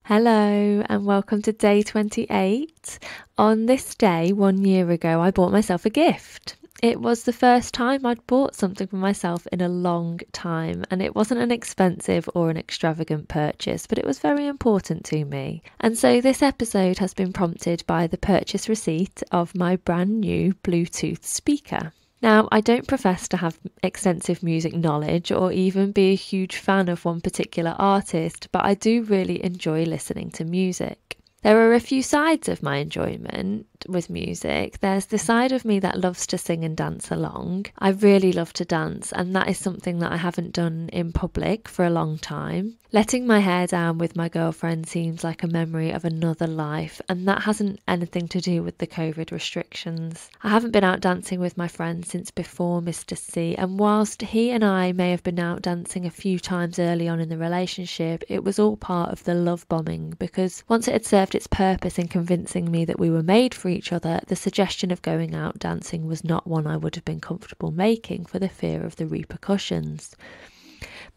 Hello and welcome to day 28. On this day, 1 year ago, I bought myself a gift. It was the first time I'd bought something for myself in a long time, and it wasn't an expensive or an extravagant purchase, but it was very important to me. And so this episode has been prompted by the purchase receipt of my brand new Bluetooth speaker. Now, I don't profess to have extensive music knowledge or even be a huge fan of one particular artist, but I do really enjoy listening to music. There are a few sides of my enjoyment with music. There's the side of me that loves to sing and dance along. I really love to dance, and that is something that I haven't done in public for a long time. Letting my hair down with my girlfriend seems like a memory of another life, and that hasn't anything to do with the COVID restrictions. I haven't been out dancing with my friends since before Mr. C, and whilst he and I may have been out dancing a few times early on in the relationship, it was all part of the love bombing, because once it had served its purpose in convincing me that we were made for each other, the suggestion of going out dancing was not one I would have been comfortable making for the fear of the repercussions.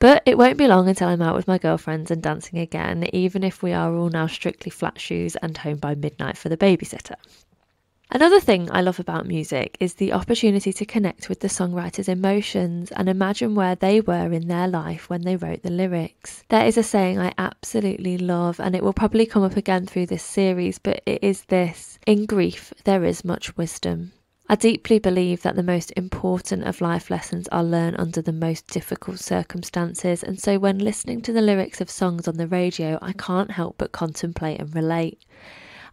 But it won't be long until I'm out with my girlfriends and dancing again, even if we are all now strictly flat shoes and home by midnight for the babysitter. Another thing I love about music is the opportunity to connect with the songwriter's emotions and imagine where they were in their life when they wrote the lyrics. There is a saying I absolutely love, and it will probably come up again through this series, but it is this: in grief there is much wisdom. I deeply believe that the most important of life lessons are learned under the most difficult circumstances, and so when listening to the lyrics of songs on the radio, I can't help but contemplate and relate.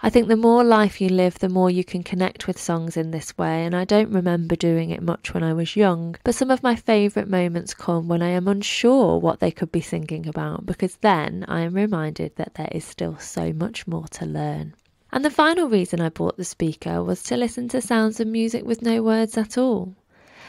I think the more life you live, the more you can connect with songs in this way, and I don't remember doing it much when I was young, but some of my favourite moments come when I am unsure what they could be singing about, because then I am reminded that there is still so much more to learn. And the final reason I bought the speaker was to listen to sounds of music with no words at all.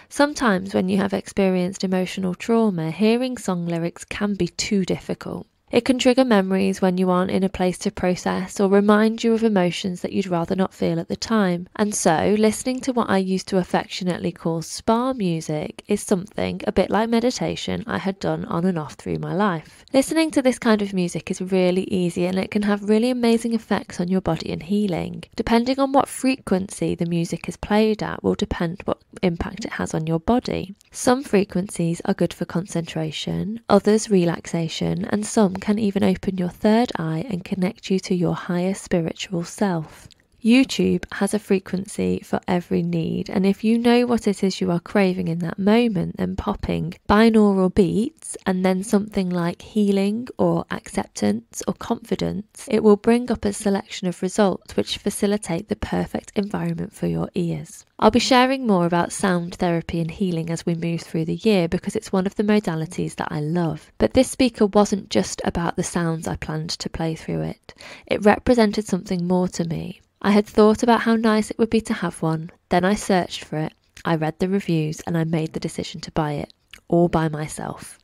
Sometimes when you have experienced emotional trauma, hearing song lyrics can be too difficult. It can trigger memories when you aren't in a place to process or remind you of emotions that you'd rather not feel at the time. And so, listening to what I used to affectionately call spa music is something, a bit like meditation, I had done on and off through my life. Listening to this kind of music is really easy, and it can have really amazing effects on your body and healing. Depending on what frequency the music is played at will depend what impact it has on your body. Some frequencies are good for concentration, others relaxation, and some can even open your third eye and connect you to your higher spiritual self. YouTube has a frequency for every need, and if you know what it is you are craving in that moment, then popping binaural beats and then something like healing or acceptance or confidence, it will bring up a selection of results which facilitate the perfect environment for your ears. I'll be sharing more about sound therapy and healing as we move through the year, because it's one of the modalities that I love. But this speaker wasn't just about the sounds I planned to play through it. It represented something more to me. I had thought about how nice it would be to have one, then I searched for it, I read the reviews, and I made the decision to buy it, all by myself.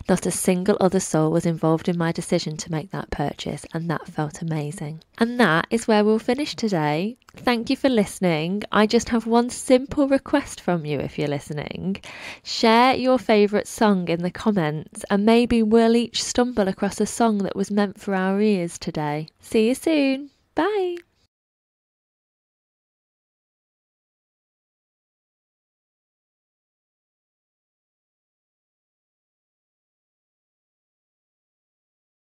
Not a single other soul was involved in my decision to make that purchase, and that felt amazing. And that is where we'll finish today. Thank you for listening. I just have one simple request from you if you're listening. Share your favourite song in the comments, and maybe we'll each stumble across a song that was meant for our ears today. See you soon. Bye.